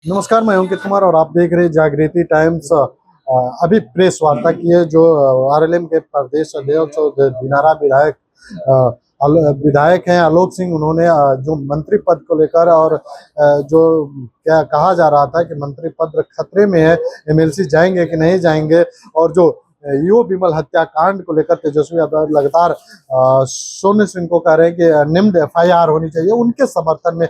नमस्कार, मैं अंकित कुमार और आप देख रहे हैं जागृति टाइम्स। अभी प्रेस वार्ता की है जो आरएलएम के प्रदेश अध्यक्ष और दिनारा विधायक हैं आलोक सिंह। उन्होंने जो मंत्री पद को लेकर और जो क्या कहा जा रहा था कि मंत्री पद खतरे में है, एमएलसी जाएंगे कि नहीं जाएंगे, और जो ईओ विमल हत्याकांड को लेकर तेजस्वी यादव लगातार सोनू सिंह को कह रहे हैं कि निम्न एफआईआर होनी चाहिए, उनके समर्थन में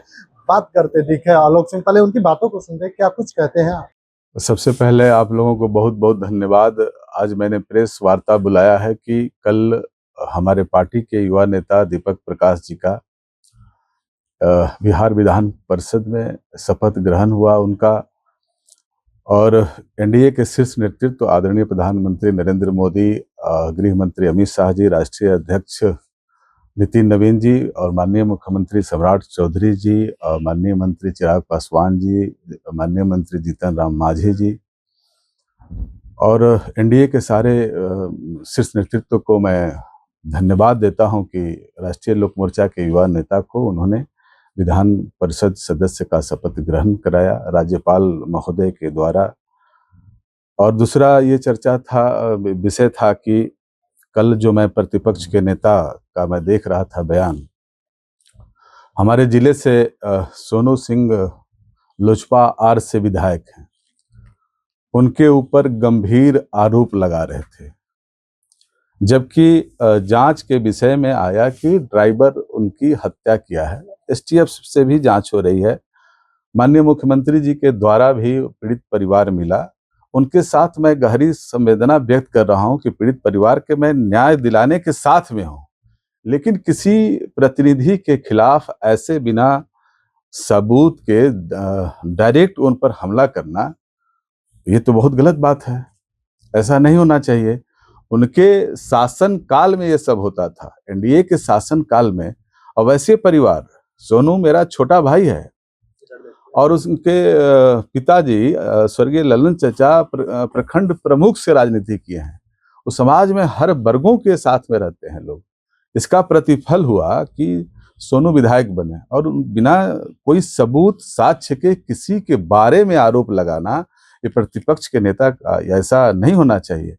बात करते दिखे आलोक सिंह। पहले उनकी बातों को सुनते हैं, क्या कुछ कहते हैं आप? सबसे पहले आप लोगों को बहुत बहुत धन्यवाद। आज मैंने प्रेस वार्ता बुलाया है कि कल हमारे पार्टी के युवा नेता दीपक प्रकाश जी का बिहार विधान परिषद में शपथ ग्रहण हुआ उनका, और एनडीए के शीर्ष नेतृत्व आदरणीय प्रधानमंत्री नरेंद्र मोदी, गृह मंत्री अमित शाह जी, राष्ट्रीय अध्यक्ष नितिन नवीन जी और माननीय मुख्यमंत्री सम्राट चौधरी जी और माननीय मंत्री चिराग पासवान जी, माननीय मंत्री जीतन राम मांझी जी और एनडीए के सारे शीर्ष नेतृत्व को मैं धन्यवाद देता हूं कि राष्ट्रीय लोक मोर्चा के युवा नेता को उन्होंने विधान परिषद सदस्य का शपथ ग्रहण कराया राज्यपाल महोदय के द्वारा। और दूसरा ये चर्चा था, विषय था कि कल जो मैं प्रतिपक्ष के नेता का मैं देख रहा था बयान, हमारे जिले से सोनू सिंह लोजपा आर से विधायक हैं, उनके ऊपर गंभीर आरोप लगा रहे थे, जबकि जांच के विषय में आया कि ड्राइवर उनकी हत्या किया है। एसटीएफ से भी जांच हो रही है, माननीय मुख्यमंत्री जी के द्वारा भी पीड़ित परिवार मिला। उनके साथ मैं गहरी संवेदना व्यक्त कर रहा हूं कि पीड़ित परिवार के मैं न्याय दिलाने के साथ में हूं, लेकिन किसी प्रतिनिधि के खिलाफ ऐसे बिना सबूत के डायरेक्ट उन पर हमला करना, ये तो बहुत गलत बात है। ऐसा नहीं होना चाहिए। उनके शासन काल में ये सब होता था, एनडीए के शासन काल में। अवैसे परिवार, सोनू मेरा छोटा भाई है और उसके पिताजी स्वर्गीय ललन चचा प्रखंड प्रमुख से राजनीति किए हैं। उस समाज में हर वर्गों के साथ में रहते हैं लोग। इसका प्रतिफल हुआ कि सोनू विधायक बने, और बिना कोई सबूत साक्ष्य के किसी के बारे में आरोप लगाना, ये प्रतिपक्ष के नेता का ऐसा नहीं होना चाहिए।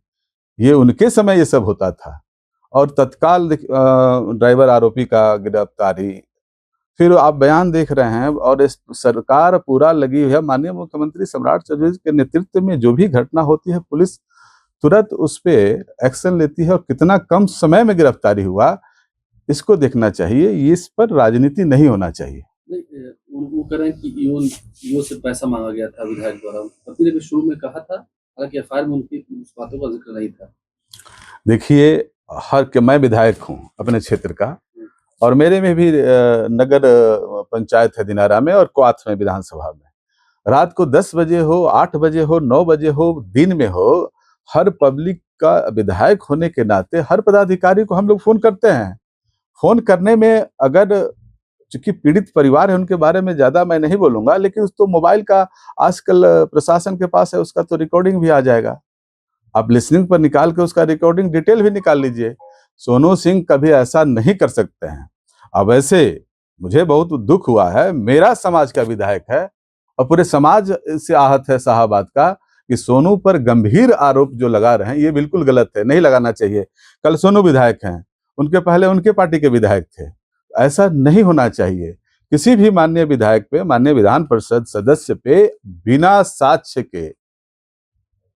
ये उनके समय ये सब होता था। और तत्काल ड्राइवर आरोपी का गिरफ्तारी, फिर आप बयान देख रहे हैं, और इस सरकार पूरा लगी हुई है। माननीय मुख्यमंत्री सम्राट चौधरी के नेतृत्व में जो भी घटना होती है, पुलिस तुरंत उस पे एक्शन लेती है, और कितना कम समय में गिरफ्तारी हुआ, इसको देखना चाहिए। इस पर राजनीति नहीं होना चाहिए। वो कह रहे हैं कि ईओ से पैसा मांगा गया था विधायक द्वारा। पति ने भी शुरू में कहा था, हालांकि एफआईआर में उनकी उस बातों का जिक्र नहीं था। देखिए, मैं विधायक हूँ अपने क्षेत्र का, और मेरे में भी नगर पंचायत है दिनारा में और क्वाथ में विधानसभा में। रात को 10 बजे हो, 8 बजे हो, 9 बजे हो, दिन में हो, हर पब्लिक का विधायक होने के नाते हर पदाधिकारी को हम लोग फोन करते हैं। फोन करने में, अगर चूंकि पीड़ित परिवार है उनके बारे में ज्यादा मैं नहीं बोलूंगा, लेकिन उस तो मोबाइल का आजकल प्रशासन के पास है, उसका तो रिकॉर्डिंग भी आ जाएगा। आप लिसनिंग पर निकाल के उसका रिकॉर्डिंग डिटेल भी निकाल लीजिए। सोनू सिंह कभी ऐसा नहीं कर सकते हैं। अब ऐसे मुझे बहुत दुख हुआ है, मेरा समाज का विधायक है और पूरे समाज से आहत है शाहबाद का, कि सोनू पर गंभीर आरोप जो लगा रहे हैं, ये बिल्कुल गलत है, नहीं लगाना चाहिए। कल सोनू विधायक हैं, उनके पहले उनके पार्टी के विधायक थे। ऐसा नहीं होना चाहिए। किसी भी माननीय विधायक पे, माननीय विधान परिषद सदस्य पे बिना साक्ष्य के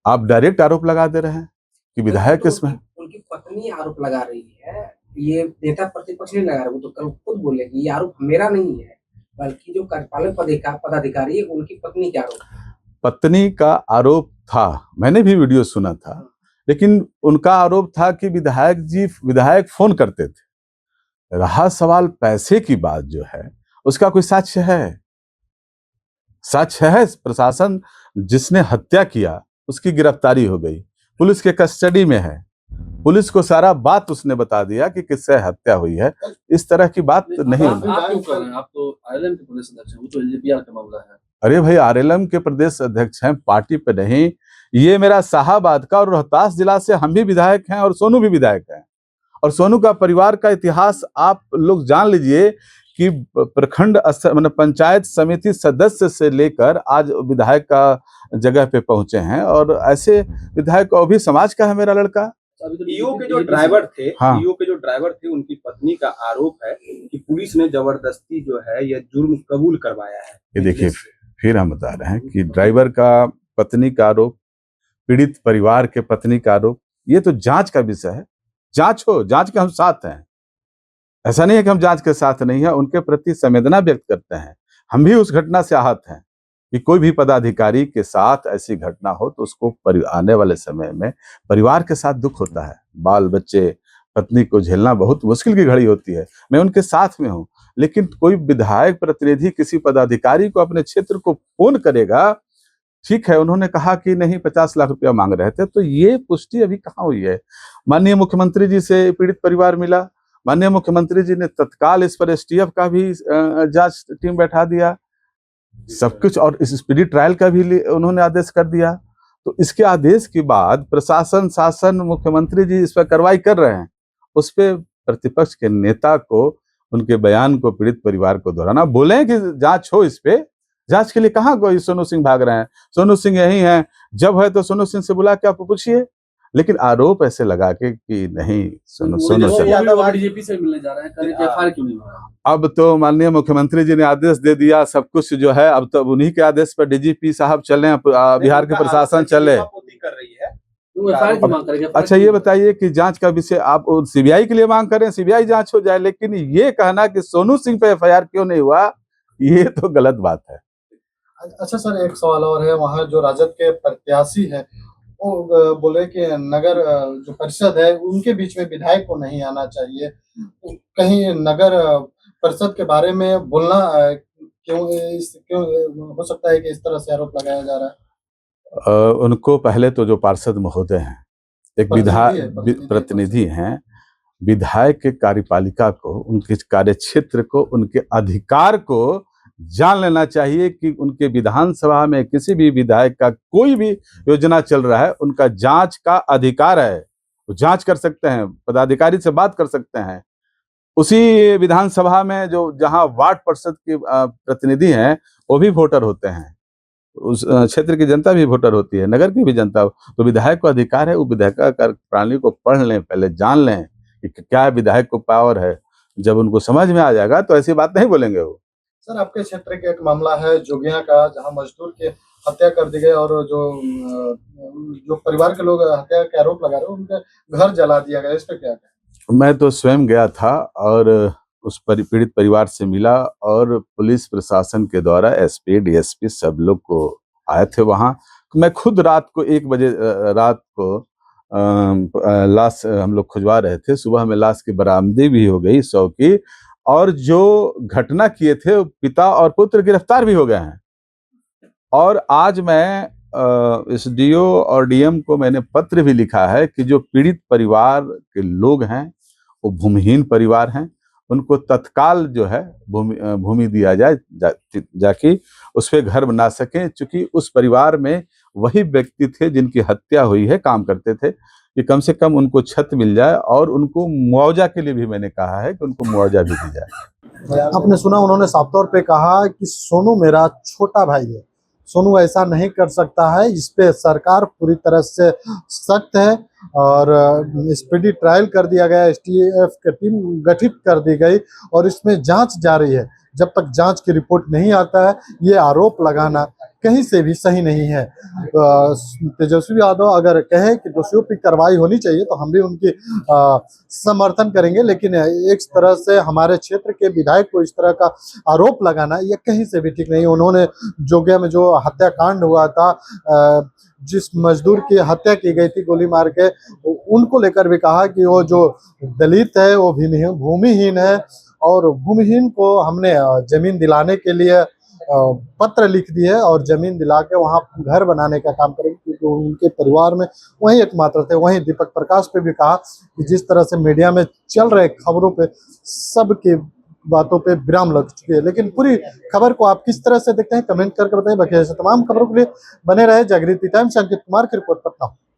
आप डायरेक्ट आरोप लगा दे रहे हैं कि विधायक इसमें। उनकी पत्नी आरोप लगा रही है, ये नेता प्रतिपक्ष नहीं लगा रहा। वो तो कल खुद बोले कि ये आरोप मेरा नहीं है, बल्कि जो कार्यपालक पदाधिकारी है उनकी पत्नी के आरोप है। पत्नी का आरोप था, मैंने भी वीडियो सुना था, लेकिन उनका आरोप था कि विधायक फोन करते थे। रहा सवाल पैसे की बात जो है, उसका कोई साक्ष्य है? साक्ष्य है? प्रशासन जिसने हत्या किया उसकी गिरफ्तारी हो गई, पुलिस के कस्टडी में है, पुलिस को सारा बात उसने बता दिया कि किससे हत्या हुई है। इस तरह की बात नहीं होगी। आप क्यों कर रहे हैं? आप तो आरएलएम के प्रदेश अध्यक्ष हैं, वो तो एलजीपीआर का मामला है। अरे भाई, आरएलएम के प्रदेश अध्यक्ष हैं, पार्टी पे नहीं। ये मेरा शाहबाद का और रोहतास जिला से हम भी विधायक हैं, और सोनू भी विधायक हैं। और सोनू का परिवार का इतिहास आप लोग जान लीजिए कि प्रखंड स्तर मतलब पंचायत समिति सदस्य से लेकर आज विधायक का जगह पे पहुंचे हैं, और ऐसे विधायक को भी समाज का है मेरा लड़का। अभी तो ईओ के जो ड्राइवर थे, हाँ। ईओ के जो ड्राइवर थे, उनकी पत्नी का आरोप है कि पुलिस ने जबरदस्ती जो है यह जुर्म कबूल करवाया है। ये देखिए, फिर हम बता रहे हैं कि ड्राइवर का पत्नी का आरोप, पीड़ित परिवार के पत्नी का आरोप, ये तो जांच का विषय है। जांच हो, जांच के हम साथ हैं, ऐसा नहीं है कि हम जांच के साथ नहीं है, उनके प्रति संवेदना व्यक्त करते हैं। हम भी उस घटना से आहत हैं कि कोई भी पदाधिकारी के साथ ऐसी घटना हो तो उसको आने वाले समय में परिवार के साथ दुख होता है। बाल बच्चे, पत्नी को झेलना बहुत मुश्किल की घड़ी होती है। मैं उनके साथ में हूँ, लेकिन कोई विधायक प्रतिनिधि किसी पदाधिकारी को अपने क्षेत्र को फोन करेगा, ठीक है, उन्होंने कहा कि नहीं 50 लाख रुपया मांग रहे थे, तो ये पुष्टि अभी कहाँ हुई है? माननीय मुख्यमंत्री जी से पीड़ित परिवार मिला, माननीय मुख्यमंत्री जी ने तत्काल इस पर एसटीएफ का भी जांच टीम बैठा दिया, सब कुछ, और इस स्पीडी ट्रायल का भी उन्होंने आदेश कर दिया। तो इसके आदेश के बाद प्रशासन, शासन, मुख्यमंत्री जी इस पर कार्रवाई कर रहे हैं। उस पे प्रतिपक्ष के नेता को उनके बयान को पीड़ित परिवार को दोहराना, बोले कि जांच हो इस पे, जांच के लिए कहाँ कोई सोनू सिंह भाग रहे हैं? सोनू सिंह यही हैं, जब है तो सोनू सिंह से बुला के आप पूछिए। लेकिन आरोप ऐसे लगा के कि नहीं सोनू सिंह डीजीपी से मिलने जा रहे हैं, करें कि एफआईआर क्यों नहीं हो रहा? अब तो माननीय मुख्यमंत्री जी ने आदेश दे दिया, सब कुछ जो है अब तो उन्हीं के आदेश पर डीजीपी साहब चले, बिहार के प्रशासन चले। कर रही है। वो एफआईआर की मांग करेंगे। अच्छा ये बताइए कि जांच का विषय आप सीबीआई के लिए मांग करें, सीबीआई जांच हो जाए, लेकिन ये कहना कि सोनू सिंह पे एफआईआर क्यों नहीं हुआ, ये तो गलत बात है। अच्छा सर, एक सवाल और है, वहाँ जो राजद के प्रत्याशी है वो बोले कि नगर जो परिषद है उनके बीच में विधायक को नहीं आना चाहिए, तो कहीं नगर परिषद के बारे में बोलना क्यों हो सकता है कि इस तरह से आरोप लगाया जा रहा है? उनको पहले तो जो पार्षद महोदय हैं, एक प्रतिनिधि हैं, विधायक के कार्यपालिका को, उनके कार्य क्षेत्र को, उनके अधिकार को जान लेना चाहिए कि उनके विधानसभा में किसी भी विधायक का कोई भी योजना चल रहा है, उनका जांच का अधिकार है, वो जांच कर सकते हैं, पदाधिकारी से बात कर सकते हैं। उसी विधानसभा में जो जहां वार्ड पार्षद के प्रतिनिधि हैं वो भी वोटर होते हैं, उस क्षेत्र की जनता भी वोटर होती है, नगर की भी जनता। तो विधायक को अधिकार है, वो विधायक का कार्यप्रणाली को पढ़ लें, पहले जान लें कि क्या विधायक को पावर है। जब उनको समझ में आ जाएगा तो ऐसी बात नहीं बोलेंगे वो। सर, आपके क्षेत्र के एक मामला है जोगिया का, जहां मजदूर की हत्या कर दी गई और जो परिवार के लोग हत्या के आरोप लगा रहे हैं उनके घर जला दिया गया, इस पर क्या कहें? मैं तो स्वयं गया था और उस पीड़ित परिवार से मिला, और पुलिस प्रशासन के द्वारा एसपी, डीएसपी सब लोग को आए थे वहाँ। मैं खुद रात को 1 बजे रात को लाश हम लोग खुजवा रहे थे, सुबह में लाश की बरामदी भी हो गई 100 की, और जो घटना किए थे पिता और पुत्र गिरफ्तार भी हो गए हैं। और आज मैं एसडीओ और डीएम को मैंने पत्र भी लिखा है कि जो पीड़ित परिवार के लोग हैं वो भूमिहीन परिवार हैं, उनको तत्काल जो है भूमि दिया जाए, जाकि उस पर घर बना सकें, क्योंकि उस परिवार में वही व्यक्ति थे जिनकी हत्या हुई है, काम करते थे, कि कम से कम उनको छत मिल जाए, और उनको मुआवजा के लिए भी मैंने कहा है कि उनको मुआवजा भी दी जाए। आपने सुना, उन्होंने साफ तौर पे कहा कि सोनू मेरा छोटा भाई है, सोनू ऐसा नहीं कर सकता है, इस पे सरकार पूरी तरह से सख्त है, और स्पीडी ट्रायल कर दिया गया, एसटीएफ की टीम गठित कर दी गई और इसमें जांच जारी है। जब तक जांच की रिपोर्ट नहीं आता है, ये आरोप लगाना कहीं से भी सही नहीं है। तेजस्वी यादव अगर कहे कि दोषियों पर कार्रवाई होनी चाहिए तो हम भी उनकी समर्थन करेंगे, लेकिन एक तरह से हमारे क्षेत्र के विधायक को इस तरह का आरोप लगाना ये कहीं से भी ठीक नहीं। उन्होंने जोगिया में जो हत्याकांड हुआ था, जिस मजदूर की हत्या की गई थी गोली मार के, उनको लेकर भी कहा कि वो जो दलित है वो भूमिहीन है, और भूमिहीन को हमने जमीन दिलाने के लिए पत्र लिख दिए और जमीन दिला के वहाँ घर बनाने का काम करेंगे, क्योंकि उनके परिवार में वही एकमात्र थे। वहीं दीपक प्रकाश पे भी कहा कि जिस तरह से मीडिया में चल रहे खबरों पे सबकी बातों पे विराम लग चुकी है। लेकिन पूरी खबर को आप किस तरह से देखते हैं, कमेंट करके बताएं। बाकी ऐसे तमाम खबरों के लिए बने रहे जागृति टाइम्स। अंकित कुमार की रिपोर्ट करता हूँ।